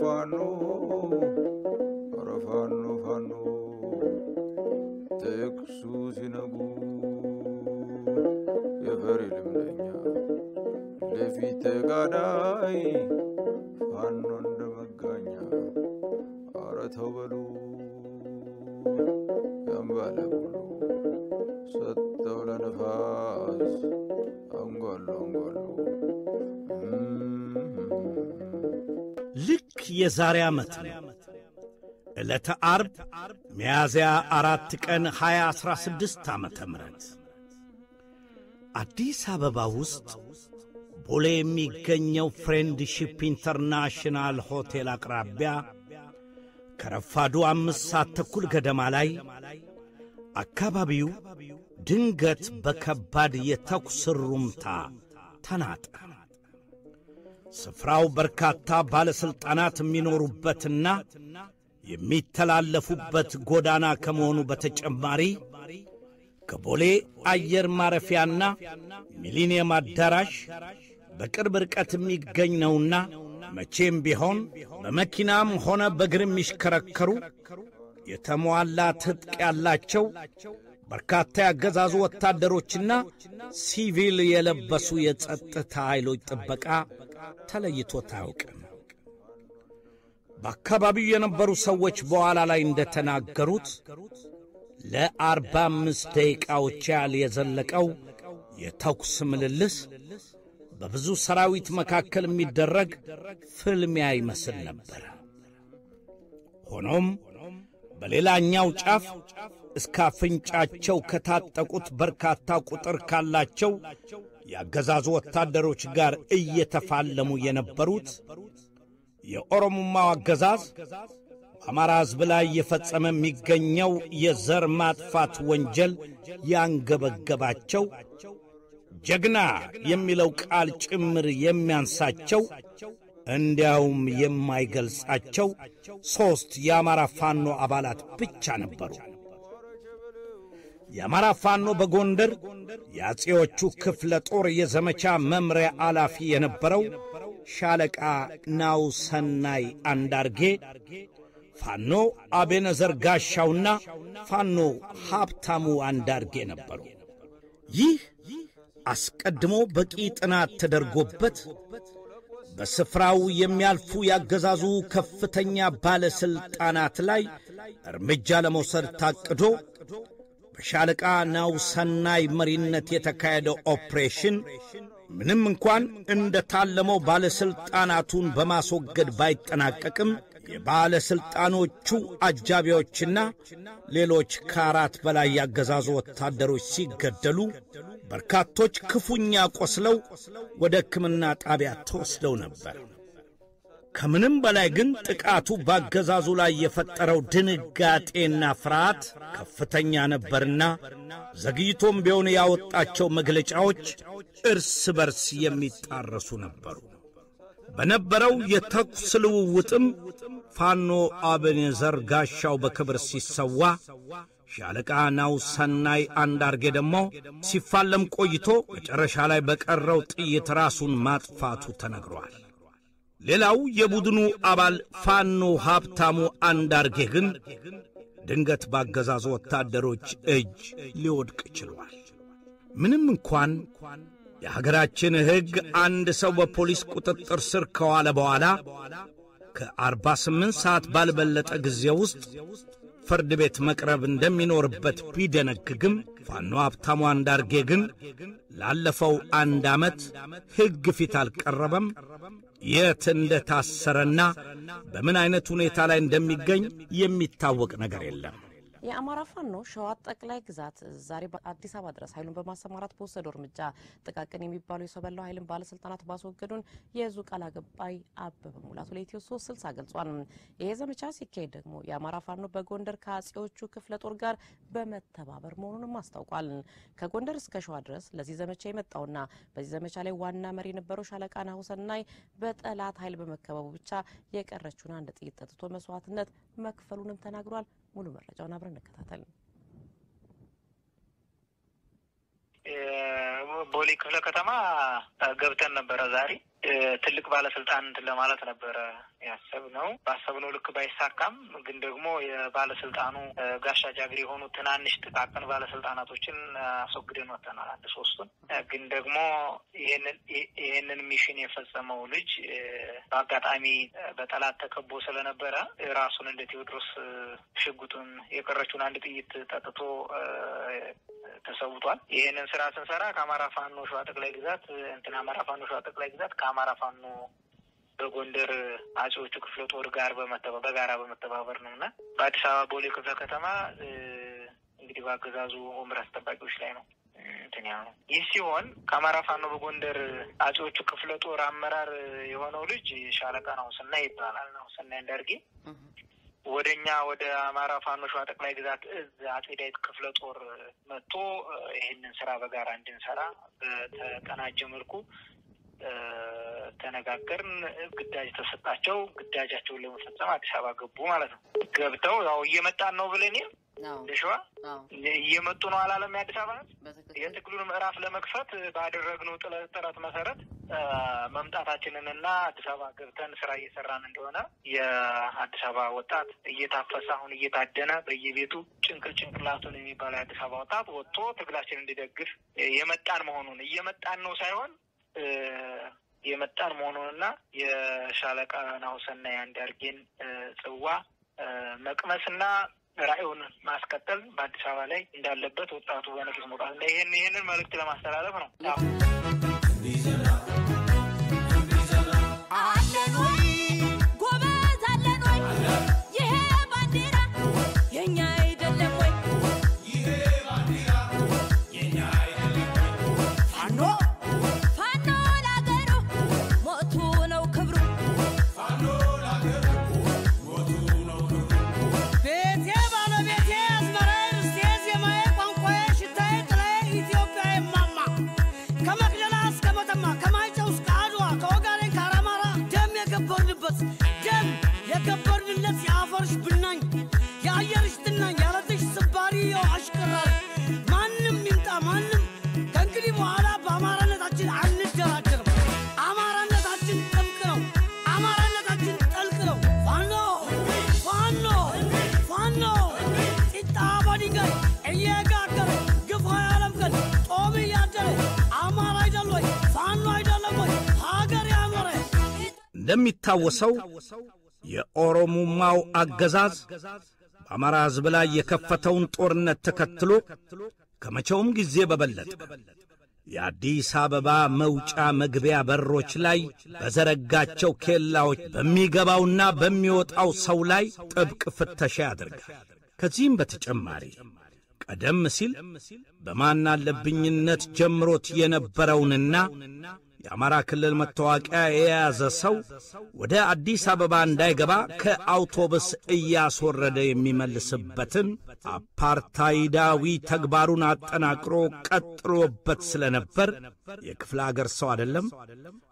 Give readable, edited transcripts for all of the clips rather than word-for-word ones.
ፋኖ ፋኖ ተኩሱ ሲነጉ የፈሪ ልምደኛ ለፊት ጋዳይ ፋኖ እንደመጋኛ አረተው በሉ ያምባለሉ ሰጠው ለነፋስ አንጓሉ ልክ የዛሬ ዓመት ዕለተ ዓርብ ሚያዝያ 4 ቀን 2016 ዓመተ ምህረት አዲስ አበባ ውስጥ ቦሌ የሚገኘው ፍሬንድሺፕ ኢንተርናሽናል ሆቴል አቅራቢያ ከረፋዱ 5 ሰዓት ተኩል ገደማ ላይ አካባቢው ድንገት በከባድ የተኩስ ሩምታ ተናጠ። ስፍራው በርካታ ባለስልጣናት የሚኖሩበትና የሚተላለፉበት ጎዳና ከመሆኑ በተጨማሪ ከቦሌ አየር ማረፊያና ሚሊኒየም አዳራሽ በቅርብ ርቀት የሚገኝ ነውና መቼም ቢሆን በመኪናም ሆነ በእግር የሚሽከረከሩ የተሟላ ትጥቅ ያላቸው በርካታ ያገዛዙ ወታደሮችና ሲቪል የለበሱ የጸጥታ ኃይሎች ጥበቃ ተለይቶ ታውቅም። በአካባቢው የነበሩ ሰዎች በኋላ ላይ እንደተናገሩት ለ45 ደቂቃዎች ያህል የዘለቀው የተኩስ ምልልስ በብዙ ሰራዊት መካከል የሚደረግ ፍልሚያ ይመስል ነበር። ሆኖም በሌላኛው ጫፍ እስከ አፍንጫቸው ከታጠቁት በርካታ ቁጥር ካላቸው ያገዛዙ ወታደሮች ጋር እየተፋለሙ የነበሩት የኦሮሞማው አገዛዝ በአማራ ሕዝብ ላይ የፈጸመ የሚገኘው የዘር ማጥፋት ወንጀል ያንገበገባቸው ጀግና የሚለው ቃል ጭምር የሚያንሳቸው እንዲያውም የማይገልጻቸው 3 የአማራ ፋኖ አባላት ብቻ ነበሩ። የአማራ ፋኖ በጎንደር የአጼዎቹ ክፍለ ጦር የዘመቻ መምሪያ ኃላፊ የነበረው ሻለቃ ናውሰናይ አንዳርጌ፣ ፋኖ አቤነዘር ጋሻውና ፋኖ ሀብታሙ አንዳርጌ ነበሩ። ይህ አስቀድሞ በቂ ጥናት ተደርጎበት በስፍራው የሚያልፉ ያገዛዙ ከፍተኛ ባለስልጣናት ላይ እርምጃ ለመውሰድ ታቅዶ በሻለቃ ናውሰናይ መሪነት የተካሄደው ኦፕሬሽን ምንም እንኳን እንደታለመው ባለስልጣናቱን በማስወገድ ባይጠናቀቅም የባለስልጣኖቹ አጃቢዎችና ሌሎች ከ4 በላይ ያገዛዙ ወታደሮች ሲገደሉ በርካቶች ክፉኛ ቆስለው ወደ ሕክምና ጣቢያ ተወስደው ነበር። ከምንም በላይ ግን ጥቃቱ ባገዛዙ ላይ የፈጠረው ድንጋጤና ፍርሃት ከፍተኛ ነበርና ዘግይቶም ቢሆን ያወጣቸው መግለጫዎች እርስ በርስ የሚጣረሱ ነበሩ። በነበረው የተኩስ ልውውጥም ፋኖ አቤነዘር ጋሻው በክብር ሲሰዋ፣ ሻለቃ ናውሰናይ አንዳርጌ ደግሞ ሲፋለም ቆይቶ መጨረሻ ላይ በቀረው ጥይት ራሱን ማጥፋቱ ተነግሯል። ሌላው የቡድኑ አባል ፋኖ ሀብታሙ አንዳርጌ ግን ድንገት ባገዛዙ ወታደሮች እጅ ሊወድቅ ችሏል። ምንም እንኳን የሀገራችን ሕግ አንድ ሰው በፖሊስ ቁጥጥር ስር ከዋለ በኋላ ከ48 ሰዓት ባልበለጠ ጊዜ ውስጥ ፍርድ ቤት መቅረብ እንደሚኖርበት ቢደነግግም ፋኖ ሀብታሙ አንዳርጌ ግን ላለፈው 1 ዓመት ሕግ ፊት አልቀረበም። የት እንደታሰረና በምን አይነት ሁኔታ ላይ እንደሚገኝ የሚታወቅ ነገር የለም። የአማራ ፋኖ ሸዋ ጠቅላይ ግዛት ዛሬ በአዲስ አበባ ድረስ ኃይሉን በማሰማራት በወሰደው እርምጃ ጥቃቅን የሚባሉ የሰበላው ኃይልን ባለስልጣናት ባስወገዱን የዙ ቃል አቀባይ አበበ ሙላቱ ለኢትዮ 360 ገልጿል። ይሄ ዘመቻ ሲካሄድ ደግሞ የአማራ ፋኖ በጎንደር ከአጼዎቹ ክፍለ ጦር ጋር በመተባበር መሆኑንም አስታውቋል። ከጎንደር እስከ ሸዋ ድረስ ለዚህ ዘመቻ የመጣውና በዚህ ዘመቻ ላይ ዋና መሪ የነበረው ሻለቃ ናሁሰናይ በጠላት ኃይል በመከበቡ ብቻ የቀረችውን 1 ጥይት ጠጥቶ መስዋዕትነት መክፈሉንም ተናግሯል። ሙሉ መረጃውን አብረን እንከታተል። ቦሌ ክፍለ ከተማ ገብተን ነበር ዛሬ ትልቅ ባለስልጣን ለማለት ነበር ያሰብነው ባሰብነው ልክ ባይሳካም ግን ደግሞ የባለስልጣኑ ጋሻ ጃግሪ ሆኑ ትናንሽ ጥቃቅን ባለስልጣናቶችን አስወግደን ወጣናል አንድ ሶስቱን ግን ደግሞ ይሄንን ሚሽን የፈጸመው ልጅ በአጋጣሚ በጠላት ተከቦ ስለነበረ ራሱን እንደ ቴዎድሮስ ሽጉጡን የቀረችውን አንድ ጥይት ጠጥቶ ተሰውቷል ይሄንን ስራ ስንሰራ ከአማራ ፋኖ ሸዋ ጠቅላይ ግዛት አማራ ፋኖ ሸዋ ጠቅላይ ግዛት ከአማራ ፋኖ በጎንደር አጼዎቹ ክፍለ ጦር ጋር በጋራ በመተባበር ነውና በአዲስ አበባ ቦሌ ክፍለ ከተማ እንግዲህ ባገዛዙ ኦምራስ ተባቂዎች ላይ ነው ይህ ሲሆን ከአማራ ፋኖ በጎንደር አጼዎቹ ክፍለ ጦር አመራር የሆነው ልጅ ሻለቃ ነው ሰናይ ይባላል ነው ሰናይ እንዳርጌ ወደኛ ወደ አማራ ፋኖ ሸዋ ጠቅላይ ግዛት አጼ ዳዊት ክፍለ ጦር መጥቶ ይሄንን ስራ በጋራ እንድንሰራ በተቀናጀ መልኩ ተነጋገርን ግዳጅ ተሰጣቸው ግዳጃቸውን ለመፈጸም አዲስ አበባ ገቡ ማለት ነው ገብተው ያው እየመጣን ነው ብለኔ ለሽዋ እየመጡ ነው አላለም አዲስ አበባ የትግሉን ምዕራፍ ለመክፈት ባደረግነው ጥረት መሰረት መምጣታችንንና አዲስ አበባ ገብተን ስራ እየሰራን እንደሆነ የአዲስ አበባ ወጣት እየታፈሰ አሁን እየታደነ በየቤቱ ጭንቅላቱን የሚባል አዲስ አበባ ወጣት ወጥቶ ትግላችንን እንዲደግፍ የመጣን መሆኑን እየመጣን ነው ሳይሆን የመጣን መሆኑንና የሻለቃ ናሁሰና ያንዳርጌን ጽዋ መቅመስና ራእዩን ማስቀጠል በአዲስ አበባ ላይ እንዳለበት ወጣቱ በነቂስ መውጣት ላይ ይሄንን መልእክት ለማስተላለፍ ነው እንደሚታወሰው የኦሮሞማው አገዛዝ በአማራ ሕዝብ ላይ የከፈተውን ጦርነት ተከትሎ ከመቼውም ጊዜ በበለጠ የአዲስ አበባ መውጫ መግቢያ በሮች ላይ በዘረጋቸው ኬላዎች በሚገባውና በሚወጣው ሰው ላይ ጥብቅ ፍተሻ ያደርጋል። ከዚህም በተጨማሪ ቀደም ሲል በማናለብኝነት ጀምሮት የነበረውንና የአማራ ክልል መታወቂያ የያዘ ሰው ወደ አዲስ አበባ እንዳይገባ ከአውቶቡስ እያስወረደ የሚመልስበትን አፓርታይዳዊ ተግባሩን አጠናክሮ ቀጥሎበት ስለነበር የክፍለ ሀገር ሰው አይደለም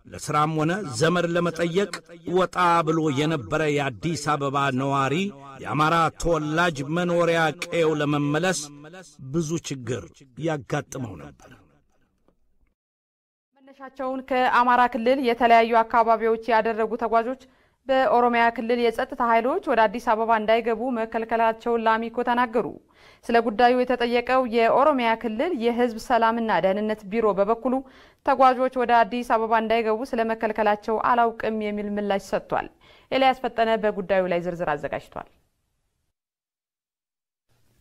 ለስራም ሆነ ዘመድ ለመጠየቅ ወጣ ብሎ የነበረ የአዲስ አበባ ነዋሪ የአማራ ተወላጅ መኖሪያ ቀየው ለመመለስ ብዙ ችግር ያጋጥመው ነበር። መነሻቸውን ከአማራ ክልል የተለያዩ አካባቢዎች ያደረጉ ተጓዦች በኦሮሚያ ክልል የጸጥታ ኃይሎች ወደ አዲስ አበባ እንዳይገቡ መከልከላቸውን ለአሚኮ ተናገሩ። ስለ ጉዳዩ የተጠየቀው የኦሮሚያ ክልል የሕዝብ ሰላምና ደህንነት ቢሮ በበኩሉ ተጓዦች ወደ አዲስ አበባ እንዳይገቡ ስለመከልከላቸው አላውቅም የሚል ምላሽ ሰጥቷል። ኤልያስ ፈጠነ በጉዳዩ ላይ ዝርዝር አዘጋጅቷል።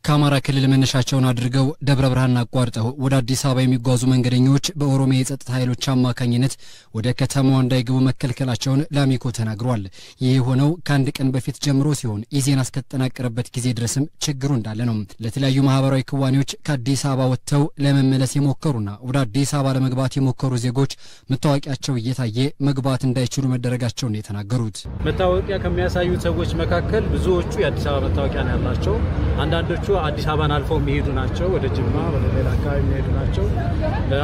ከአማራ ክልል መነሻቸውን አድርገው ደብረ ብርሃን አቋርጠው ወደ አዲስ አበባ የሚጓዙ መንገደኞች በኦሮሚያ የጸጥታ ኃይሎች አማካኝነት ወደ ከተማዋ እንዳይገቡ መከልከላቸውን ለአሚኮ ተናግሯል። ይህ ሆነው ከአንድ ቀን በፊት ጀምሮ ሲሆን ኢዜና እስከተጠናቀረበት ጊዜ ድረስም ችግሩ እንዳለ ነው። ለተለያዩ ማህበራዊ ክዋኔዎች ከአዲስ አበባ ወጥተው ለመመለስ የሞከሩና ወደ አዲስ አበባ ለመግባት የሞከሩ ዜጎች መታወቂያቸው እየታየ መግባት እንዳይችሉ መደረጋቸውን ነው የተናገሩት። መታወቂያ ከሚያሳዩት ሰዎች መካከል ብዙዎቹ የአዲስ አበባ መታወቂያ ነው ያላቸው። አንዳንዶቹ አዲስ አበባን አልፈው የሚሄዱ ናቸው፣ ወደ ጅማ ወደ ሌላ አካባቢ የሚሄዱ ናቸው።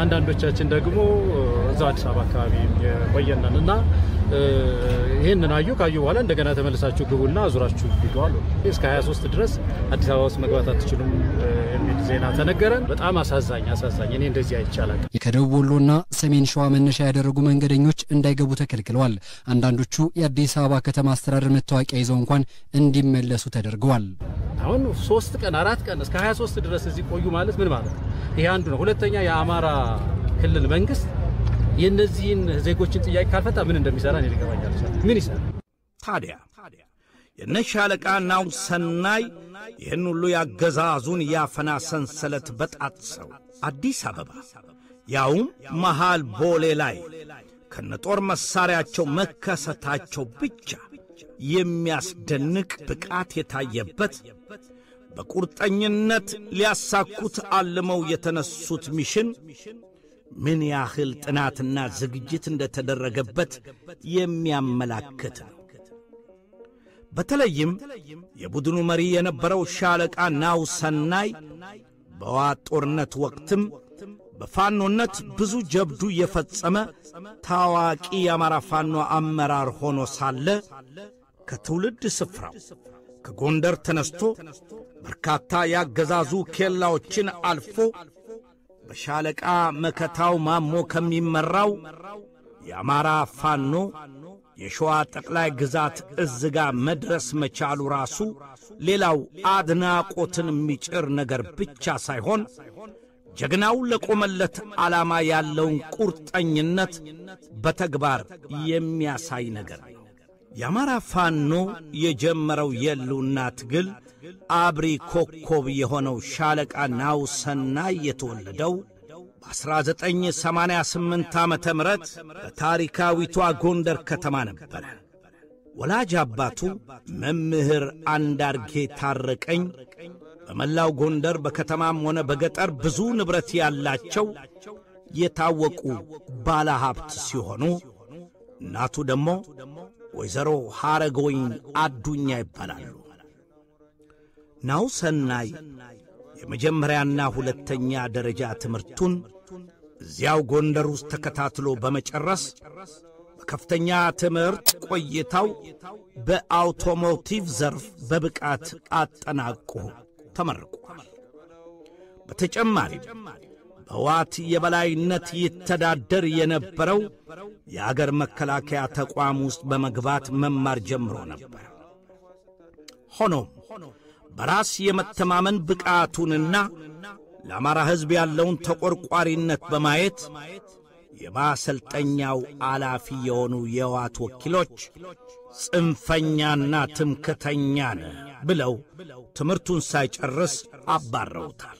አንዳንዶቻችን ደግሞ እዛው አዲስ አበባ አካባቢ የቆየናልና ይሄንን ካዩ በኋላ እንደገና ተመልሳችሁ ግቡና አዙራችሁ ሂዱ አሉ። እስከ 23 ድረስ አዲስ አበባ ውስጥ መግባት አትችሉም የሚል ዜና ተነገረን። በጣም አሳዛኝ እኔ እንደዚህ አይቻላል። ከደቡብ ወሎና ሰሜን ሸዋ መነሻ ያደረጉ መንገደኞች እንዳይገቡ ተከልክለዋል። አንዳንዶቹ የአዲስ አበባ ከተማ አስተዳደር መታወቂያ ይዘው እንኳን እንዲመለሱ ተደርገዋል። አሁን 3 ቀን 4 ቀን እስከ 23 ድረስ እዚህ ቆዩ ማለት ምን ማለት ነው? ይሄ አንዱ ነው። ሁለተኛ የአማራ ክልል መንግስት የነዚህን ዜጎችን ጥያቄ ካልፈታ ምን እንደሚሰራ ነው ሊገባኛል። ምን ይሰራ ታዲያ? የነሻለቃ ናሁሰናይ ይህን ሁሉ ያገዛዙን ያፈና ሰንሰለት በጣጥሰው አዲስ አበባ ያውም መሃል ቦሌ ላይ ከነጦር መሳሪያቸው መከሰታቸው ብቻ የሚያስደንቅ ብቃት የታየበት በቁርጠኝነት ሊያሳኩት አልመው የተነሱት ሚሽን ምን ያህል ጥናትና ዝግጅት እንደተደረገበት የሚያመላክት ነው። በተለይም የቡድኑ መሪ የነበረው ሻለቃ ናሁሰናይ በዋት ጦርነት ወቅትም በፋኖነት ብዙ ጀብዱ የፈጸመ ታዋቂ የአማራ ፋኖ አመራር ሆኖ ሳለ ከትውልድ ስፍራው ከጎንደር ተነስቶ በርካታ ያገዛዙ ኬላዎችን አልፎ በሻለቃ መከታው ማሞ ከሚመራው የአማራ ፋኖ የሸዋ ጠቅላይ ግዛት እዝጋ መድረስ መቻሉ ራሱ ሌላው አድናቆትን የሚጭር ነገር ብቻ ሳይሆን ጀግናው ለቆመለት ዓላማ ያለውን ቁርጠኝነት በተግባር የሚያሳይ ነገር ነው። የአማራ ፋኖ የጀመረው የሉና ትግል አብሪ ኮከብ የሆነው ሻለቃ ናሁሰናይ የተወለደው በ1988 ዓመተ ምህረት በታሪካዊቷ ጎንደር ከተማ ነበር። ወላጅ አባቱ መምህር አንዳርጌ ታረቀኝ በመላው ጎንደር በከተማም ሆነ በገጠር ብዙ ንብረት ያላቸው የታወቁ ባለሀብት ሲሆኑ እናቱ ደግሞ ወይዘሮ ሐረጎይን አዱኛ ይባላሉ። ናሁሰናይ የመጀመሪያና ሁለተኛ ደረጃ ትምህርቱን እዚያው ጎንደር ውስጥ ተከታትሎ በመጨረስ በከፍተኛ ትምህርት ቆይታው በአውቶሞቲቭ ዘርፍ በብቃት አጠናቆ ተመርቋል። በተጨማሪም በዋት የበላይነት ይተዳደር የነበረው የአገር መከላከያ ተቋም ውስጥ በመግባት መማር ጀምሮ ነበር። ሆኖም በራስ የመተማመን ብቃቱንና ለአማራ ሕዝብ ያለውን ተቆርቋሪነት በማየት የማሰልጠኛው አላፊ የሆኑ የዋት ወኪሎች ጽንፈኛና ትምክተኛ ነህ ብለው ትምህርቱን ሳይጨርስ አባረውታል።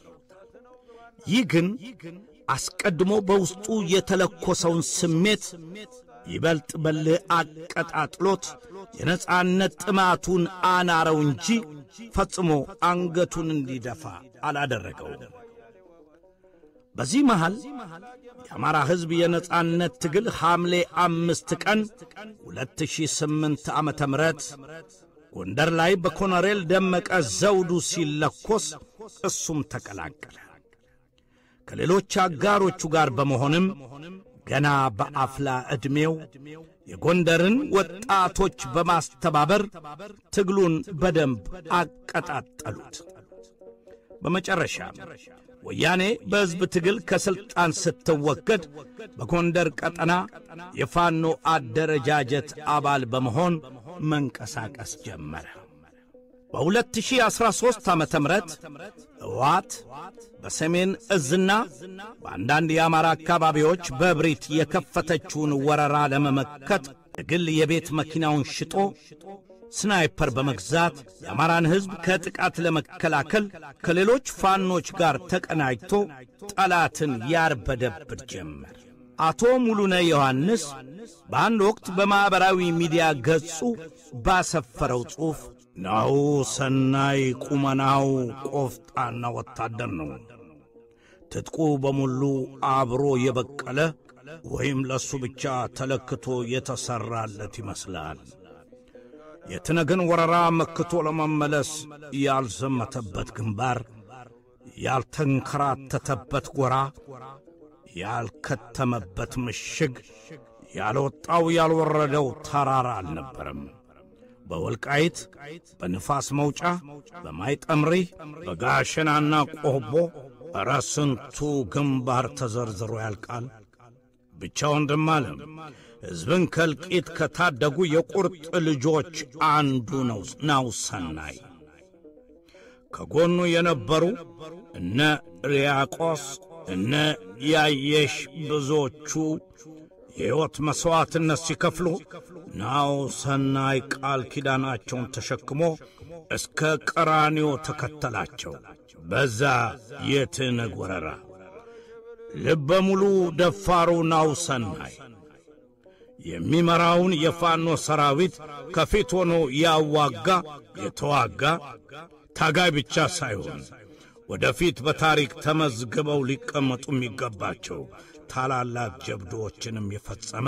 ይህ ግን አስቀድሞ በውስጡ የተለኮሰውን ስሜት ይበልጥ በልህ አቀጣጥሎት የነጻነት ጥማቱን አናረው እንጂ ፈጽሞ አንገቱን እንዲደፋ አላደረገውም። በዚህ መሃል የአማራ ሕዝብ የነጻነት ትግል ሐምሌ 5 ቀን 2008 ዓመተ ምህረት ጎንደር ላይ በኮሎኔል ደመቀ ዘውዱ ሲለኮስ እሱም ተቀላቀለ። ከሌሎች አጋሮቹ ጋር በመሆንም ገና በአፍላ ዕድሜው የጎንደርን ወጣቶች በማስተባበር ትግሉን በደንብ አቀጣጠሉት። በመጨረሻ ወያኔ በሕዝብ ትግል ከሥልጣን ስትወገድ በጎንደር ቀጠና የፋኖ አደረጃጀት አባል በመሆን መንቀሳቀስ ጀመረ። በ2013 ዓመተ ምህረት ዋት በሰሜን እዝና በአንዳንድ የአማራ አካባቢዎች በብሪት የከፈተችውን ወረራ ለመመከት የግል የቤት መኪናውን ሽጦ ስናይፐር በመግዛት የአማራን ሕዝብ ከጥቃት ለመከላከል ከሌሎች ፋኖች ጋር ተቀናጅቶ ጠላትን ያርበደብድ ጀመር። አቶ ሙሉነ ዮሐንስ በአንድ ወቅት በማኅበራዊ ሚዲያ ገጹ ባሰፈረው ጽሑፍ ናሁሰናይ ቁመናው ቆፍጣና ወታደር ነው፣ ትጥቁ በሙሉ አብሮ የበቀለ ወይም ለሱ ብቻ ተለክቶ የተሰራለት ይመስላል። የትነግን ወረራ መክቶ ለመመለስ ያልዘመተበት ግንባር፣ ያልተንከራተተበት ጎራ፣ ያልከተመበት ምሽግ ያልወጣው ያልወረደው ተራራ አልነበረም። በወልቃይት፣ በንፋስ መውጫ፣ በማይጠምሪ፣ በጋሸናና ቆቦ ኧረ ስንቱ ግንባር ተዘርዝሮ ያልቃል። ብቻ ወንድም ዓለም ሕዝብን ከልቂት ከታደጉ የቁርጥ ልጆች አንዱ ነው ናሁሰናይ። ከጎኑ የነበሩ እነ ሪያቆስ እነ ያየሽ ብዙዎቹ የሕይወት መሥዋዕትነት ሲከፍሉ ናሁሰናይ ቃል ኪዳናቸውን ተሸክሞ እስከ ቀራንዮ ተከተላቸው። በዛ የትነግ ወረራ ልበ ሙሉ ደፋሩ ናሁሰናይ የሚመራውን የፋኖ ሰራዊት ከፊት ሆኖ ያዋጋ የተዋጋ ታጋይ ብቻ ሳይሆን ወደፊት በታሪክ ተመዝግበው ሊቀመጡ የሚገባቸው ታላላቅ ጀብዶችንም የፈጸመ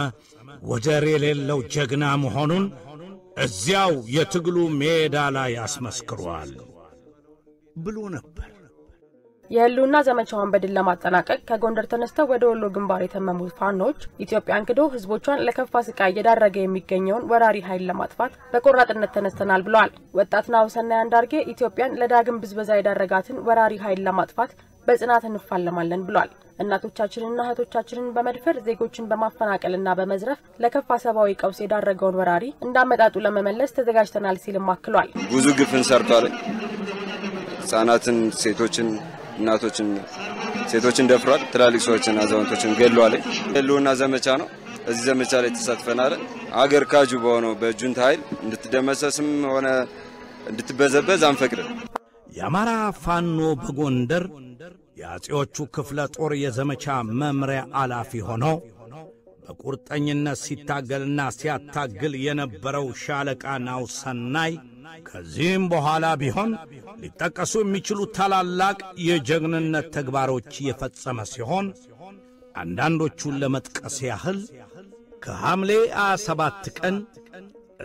ወደር የሌለው ጀግና መሆኑን እዚያው የትግሉ ሜዳ ላይ ያስመስክሯል ብሎ ነበር። የህልውና ዘመቻውን በድል ለማጠናቀቅ ከጎንደር ተነስተው ወደ ወሎ ግንባር የተመሙት ፋኖች ኢትዮጵያን ክዶ ህዝቦቿን ለከፋ ስቃይ እየዳረገ የሚገኘውን ወራሪ ኃይል ለማጥፋት በቆራጥነት ተነስተናል ብለዋል። ወጣት ናሁሰናይ አንዳርጌ ኢትዮጵያን ለዳግም ብዝበዛ የዳረጋትን ወራሪ ኃይል ለማጥፋት በጽናት እንፋለማለን ብለዋል። እናቶቻችንና እህቶቻችንን በመድፈር ዜጎችን በማፈናቀልና በመዝረፍ ለከፋ ሰብአዊ ቀውስ የዳረገውን ወራሪ እንዳመጣጡ ለመመለስ ተዘጋጅተናል ሲልም አክሏል። ብዙ ግፍን ሰርቷል። ህፃናትን፣ ሴቶችን፣ እናቶችን፣ ሴቶችን ደፍሯል። ትላልቅ ሰዎችን፣ አዛውንቶችን ገድሏል። ህልውና ዘመቻ ነው። እዚህ ዘመቻ ላይ ተሳትፈናል። አገር ካጁ በሆነው በጁንታ ኃይል እንድትደመሰስም ሆነ እንድትበዘበዝ አንፈቅድም። የአማራ ፋኖ በጎንደር የአጼዎቹ ክፍለ ጦር የዘመቻ መምሪያ ኃላፊ ሆኖ በቁርጠኝነት ሲታገልና ሲያታግል የነበረው ሻለቃ ናሁሰናይ ከዚህም በኋላ ቢሆን ሊጠቀሱ የሚችሉ ታላላቅ የጀግንነት ተግባሮች የፈጸመ ሲሆን አንዳንዶቹን ለመጥቀስ ያህል ከሐምሌ 7 ቀን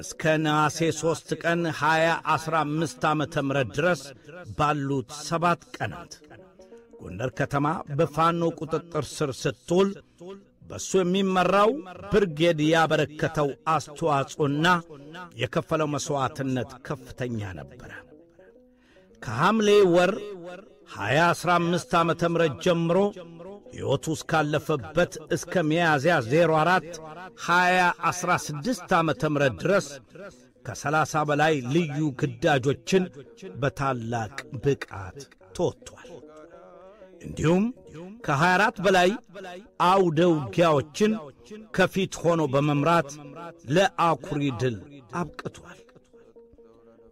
እስከ ነሐሴ 3 ቀን 2015 ዓመተ ምህረት ድረስ ባሉት 7 ቀናት ጎንደር ከተማ በፋኖ ቁጥጥር ስር ስትውል በሱ የሚመራው ብርጌድ ያበረከተው አስተዋጽኦና የከፈለው መስዋዕትነት ከፍተኛ ነበር። ከሐምሌ ወር 2015 ዓመተ ምህረት ጀምሮ ሕይወቱ እስካለፈበት እስከ ሚያዝያ 04 2016 ዓመተ ምህረት ድረስ ከ30 በላይ ልዩ ግዳጆችን በታላቅ ብቃት ተወጥቷል። እንዲሁም ከ24 በላይ አውደ ውጊያዎችን ከፊት ሆኖ በመምራት ለአኩሪ ድል አብቅቷል።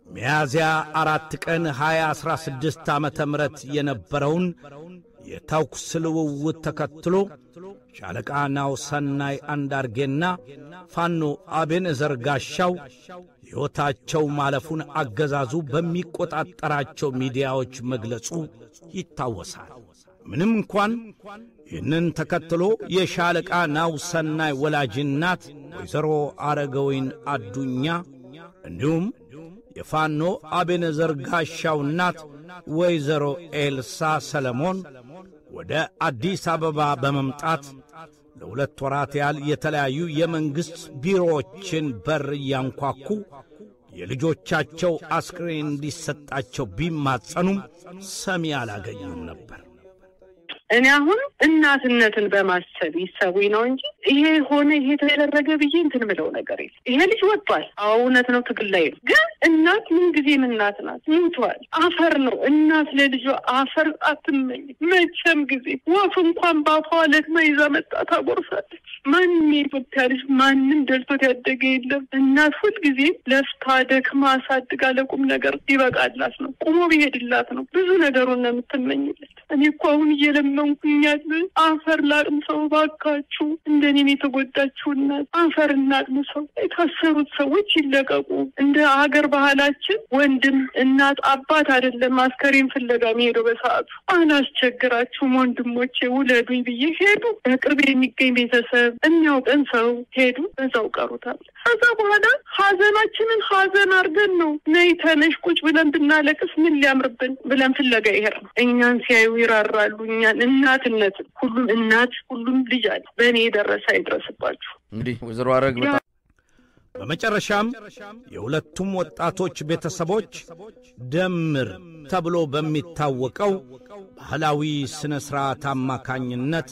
ሚያዝያ 4 ቀን 2016 ዓመተ ምህረት የነበረውን የተኩስ ልውውጥ ተከትሎ ሻለቃ ናሁሰናይ አንዳርጌና ፋኖ አቤኔዘር ጋሻው ሕይወታቸው ማለፉን አገዛዙ በሚቆጣጠራቸው ሚዲያዎች መግለጹ ይታወሳል። ምንም እንኳን ይህንን ተከትሎ የሻለቃ ናሁሰናይ ወላጅናት ወይዘሮ አረጋዊን አዱኛ እንዲሁም የፋኖ አቤኔዘር ጋሻው እናት ወይዘሮ ኤልሳ ሰለሞን ወደ አዲስ አበባ በመምጣት ለሁለት ወራት ያህል የተለያዩ የመንግሥት ቢሮዎችን በር እያንኳኩ የልጆቻቸው አስክሬን እንዲሰጣቸው ቢማጸኑም ሰሚ አላገኙም ነበር። እኔ አሁን እናትነትን በማሰብ ይሰቡኝ ነው እንጂ ይሄ ሆነ ይሄ ተደረገ ብዬ እንትን ምለው ነገር የለም። ይሄ ልጅ ወጥቷል። አዎ እውነት ነው፣ ትግል ላይ ነው። ግን እናት ምን ጊዜም እናት ናት። ሞቷል። አፈር ነው። እናት ለልጇ አፈር አትመኝ መቼም ጊዜ። ወፍ እንኳን ባፏ ለቅማ ይዛ መጣ ታጎርሳለች። ማንም የኢትዮጵያ ልጅ ማንም ደልቶት ያደገ የለም። እናት ሁልጊዜ ለፍታ ደክማ አሳድጋ ለቁም ነገር ይበቃላት ነው። ቁሞ ቢሄድላት ነው ብዙ ነገሩን ነው የምትመኝለት። እኔ እኮ አሁን እየለመንኩኛል አፈር ላቅም ሰው ባካችሁ፣ እንደኔም የተጎዳችሁ እናት አፈር እናቅም ሰው። የታሰሩት ሰዎች ይለቀቁ። እንደ ሀገር ባህላችን ወንድም እናት አባት አይደለም አስከሬን ፍለጋ የሚሄደው በሰዓቱ። አላስቸግራችሁም ወንድሞቼ ውለዱኝ ብዬ ሄዱ። በቅርብ የሚገኝ ቤተሰብ የሚያውቀን ሰው ሄዱ፣ በዛው ቀሩታል። ከዛ በኋላ ሀዘናችንን ሀዘን አድርገን ነው ነይ ተነሽ ቁጭ ብለን ብናለቅስ ምን ሊያምርብን ብለን ፍለጋ ይሄር ነው። እኛን ሲያዩ ይራራሉ። እኛን እናትነት ሁሉም እናት ሁሉም ልጅ አለ። በእኔ የደረሰ አይድረስባችሁ። እንግዲህ ወይዘሮ አረግ በመጨረሻም የሁለቱም ወጣቶች ቤተሰቦች ደምር ተብሎ በሚታወቀው ባህላዊ ስነ ስርዓት አማካኝነት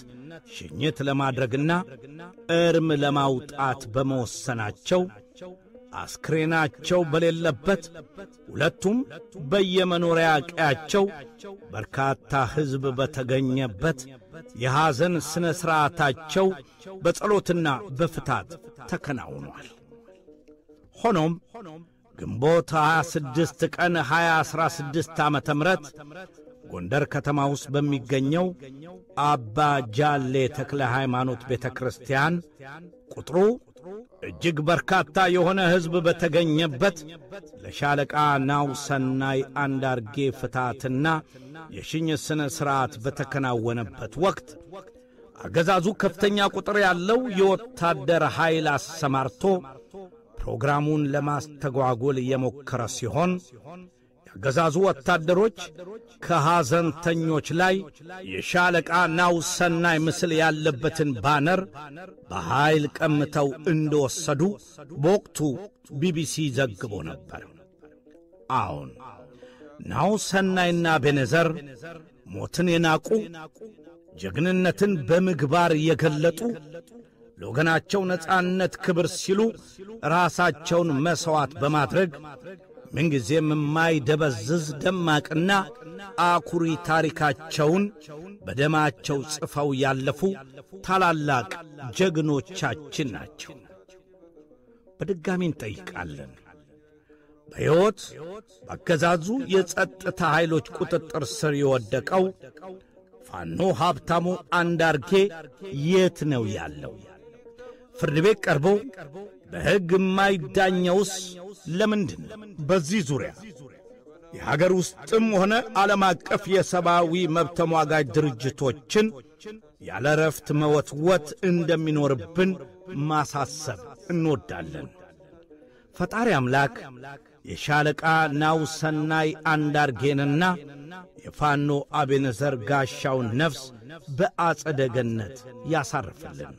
ሽኝት ለማድረግና እርም ለማውጣት በመወሰናቸው አስክሬናቸው በሌለበት ሁለቱም በየመኖሪያ ቀያቸው በርካታ ሕዝብ በተገኘበት የሐዘን ስነ ስርዓታቸው በጸሎትና በፍታት ተከናውኗል። ሆኖም ግንቦት 26 ቀን 2016 ዓመተ ምህረት ጎንደር ከተማ ውስጥ በሚገኘው አባ ጃሌ ተክለ ሃይማኖት ቤተክርስቲያን ቁጥሩ እጅግ በርካታ የሆነ ሕዝብ በተገኘበት ለሻለቃ ናውሰናይ አንዳርጌ ፍታትና የሽኝት ስነ ሥርዓት በተከናወነበት ወቅት አገዛዙ ከፍተኛ ቁጥር ያለው የወታደር ኃይል አሰማርቶ ፕሮግራሙን ለማስተጓጎል የሞከረ ሲሆን የአገዛዙ ወታደሮች ከሐዘንተኞች ላይ የሻለቃ ናውሰናይ ምስል ያለበትን ባነር በኃይል ቀምተው እንደወሰዱ በወቅቱ ቢቢሲ ዘግቦ ነበር። አሁን ናውሰናይና ቤኔዘር ሞትን የናቁ ጀግንነትን በምግባር የገለጡ ለወገናቸው ነጻነት ክብር ሲሉ ራሳቸውን መሥዋዕት በማድረግ ምንጊዜም የማይደበዝዝ ደማቅና አኩሪ ታሪካቸውን በደማቸው ጽፈው ያለፉ ታላላቅ ጀግኖቻችን ናቸው። በድጋሚ እንጠይቃለን። በሕይወት በአገዛዙ የጸጥታ ኃይሎች ቁጥጥር ስር የወደቀው ፋኖ ሀብታሙ አንዳርጌ የት ነው ያለው? ፍርድ ቤት ቀርቦ በሕግ የማይዳኘውስ ለምንድን ነው? በዚህ ዙሪያ የሀገር ውስጥም ሆነ ዓለም አቀፍ የሰብአዊ መብት ተሟጋጅ ድርጅቶችን ያለ ረፍት መወትወት እንደሚኖርብን ማሳሰብ እንወዳለን። ፈጣሪ አምላክ የሻለቃ ናውሰናይ አንዳርጌንና የፋኖ አቤነዘር ጋሻውን ነፍስ በአጸደ ገነት ያሳርፍልን።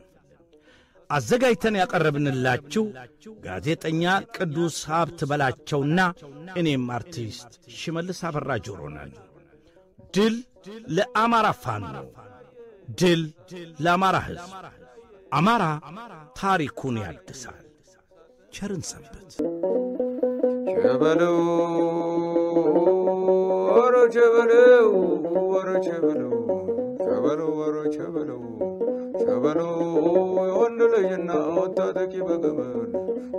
አዘጋጅተን ያቀረብንላችሁ ጋዜጠኛ ቅዱስ ሀብት በላቸውና እኔም አርቲስት ሽመልስ አበራ ጆሮ ነን። ድል ለአማራ ፋኖ፣ ድል ለአማራ ሕዝብ። አማራ ታሪኩን ያድሳል። ቸርን ሰንበት። ቸበለው ወሮ ቸበለው ወሮ ቸበለው ቸበለው ወሮ ቸበለው ቸበለው የወንድ ልጅና ወታጠቂ በገመድ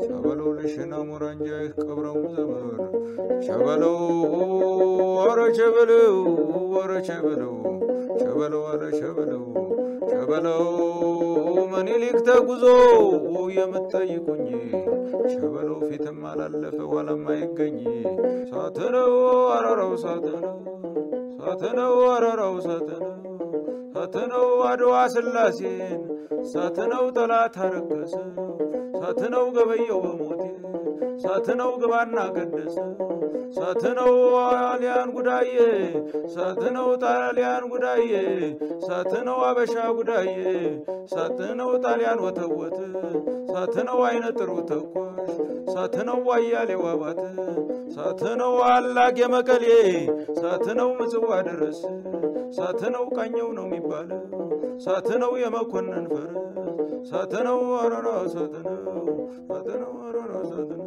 ቸበለው ልሽና ሙራንጃ ቀብረው ዘመን ቸበለው ወሮ ቸበለው ወሮ ቸበለው ቸበለው አለ ቸበለው ቸበለው ምኒልክ ተጉዞ የምትጠይቁኝ ቸበለው ፊትም አላለፈ ኋላም አይገኝ ሳትነው አራራው ሳትነው ሳትነው አራራው ሳትነው ሳትነው አድዋ ስላሴን ሳትነው ጠላት አረከሰ ሳትነው ገበየው በሞቴ ሳትነው ግባና ቀደሰ ሳትነው ጣሊያን ጉዳዬ ሳትነው ጣሊያን ጉዳዬ ሳትነው አበሻ ጉዳዬ ሳትነው ጣሊያን ወተወተ ሳትነው አይነ ጥሩ ተኳሽ ሳትነው ዋያሌው አባተ ሳትነው አላቅ የመቀሌ ሳትነው ምጽዋ ድረስ ሳትነው ቃኘው ነው የሚባለው ሳትነው የመኮንን ፈረስ ሳትነው አራራ ሳትነው ሳትነው አራራ ሳትነው